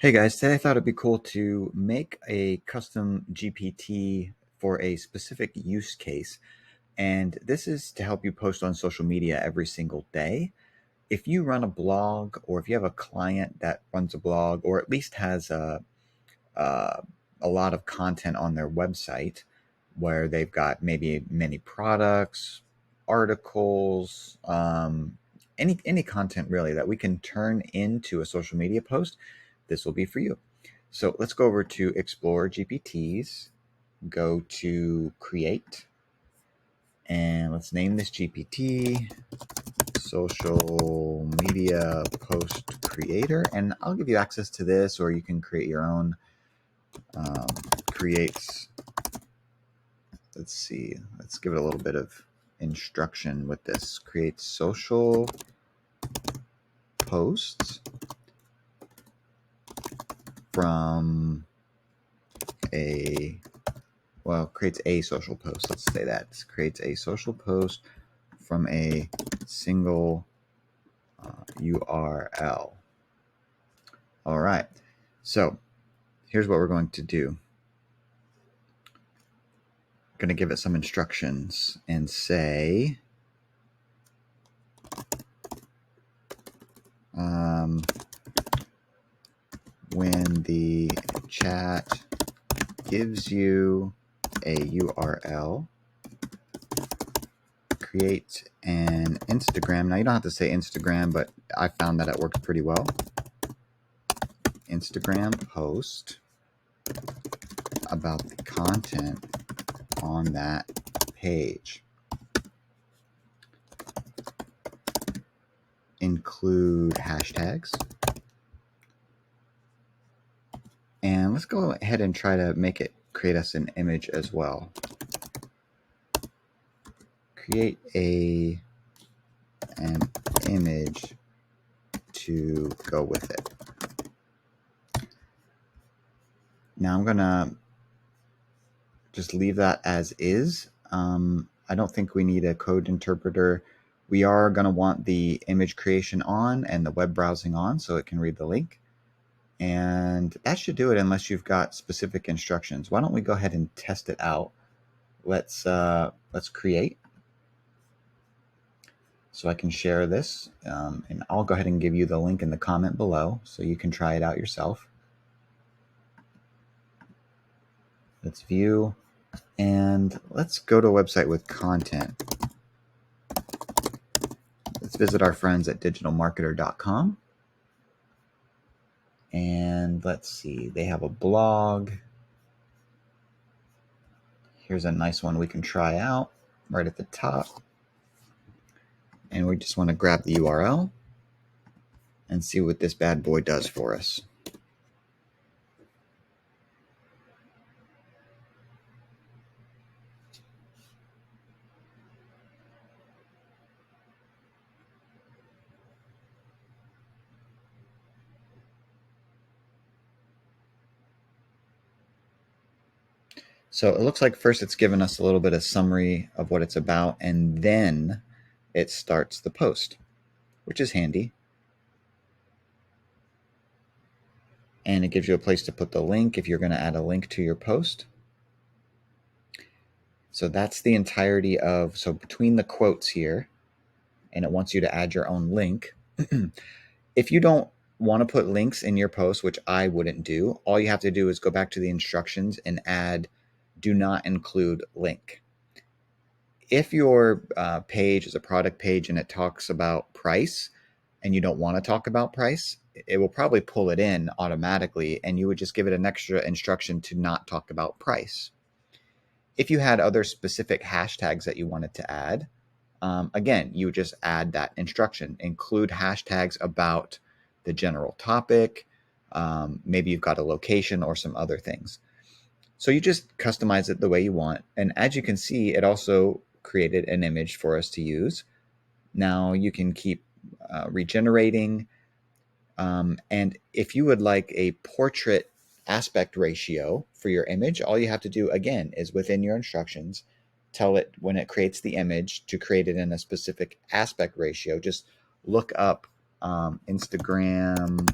Hey guys, today I thought it'd be cool to make a custom GPT for a specific use case. And this is to help you post on social media every single day. If you run a blog, or if you have a client that runs a blog, or at least has uh, a lot of content on their website where they've got maybe many products, articles, any content really that we can turn into a social media post, this will be for you. So let's go over to Explore GPTs, go to Create, and let's name this GPT Social Media Post Creator. And I'll give you access to this, or you can create your own. Creates, let's see, let's give it a little bit of instruction with this. Create social posts from creates a social post. Let's say that. Creates a social post from a single URL. All right. So here's what we're going to do. I'm going to give it some instructions and say, when the chat gives you a URL, create an Instagram. Now you don't have to say Instagram, but I found that it worked pretty well. Instagram post about the content on that page. Include hashtags. And let's go ahead and try to make it create us an image as well. Create an image to go with it. Now I'm gonna just leave that as is. I don't think we need a code interpreter. We are gonna want the image creation on and the web browsing on so it can read the link. And that should do it unless you've got specific instructions. Why don't we go ahead and test it out? Let's create. So I can share this, and I'll go ahead and give you the link in the comment below so you can try it out yourself. Let's view, and let's go to a website with content. Let's visit our friends at digitalmarketer.com. And let's see, they have a blog. Here's a nice one we can try out right at the top. And we just want to grab the URL and see what this bad boy does for us. So it looks like first it's given us a little bit of summary of what it's about, and then it starts the post, which is handy. And it gives you a place to put the link if you're going to add a link to your post. So that's the entirety of, so between the quotes here, and it wants you to add your own link. If you don't want to put links in your post, which I wouldn't do, all you have to do is go back to the instructions and add do not include link. If your page is a product page and it talks about price and you don't want to talk about price, it will probably pull it in automatically, and you would just give it an extra instruction to not talk about price. If you had other specific hashtags that you wanted to add, again, you would just add that instruction. Include hashtags about the general topic. Maybe you've got a location or some other things. So you just customize it the way you want. And as you can see, it also created an image for us to use. Now you can keep regenerating. And if you would like a portrait aspect ratio for your image, all you have to do, again, is within your instructions, tell it when it creates the image to create it in a specific aspect ratio. Just look up Instagram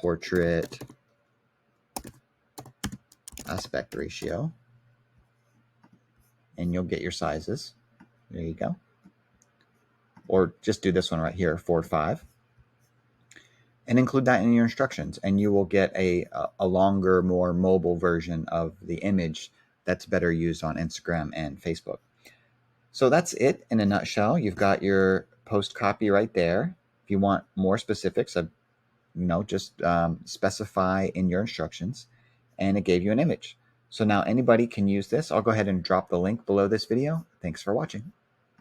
portrait aspect ratio, and you'll get your sizes. There you go. Or just do this one right here, 4:5, and include that in your instructions, and you will get a longer, more mobile version of the image that's better used on Instagram and Facebook. So that's it in a nutshell. You've got your post copy right there. If you want more specifics, just specify in your instructions, and it gave you an image. So now anybody can use this. I'll go ahead and drop the link below this video. Thanks for watching.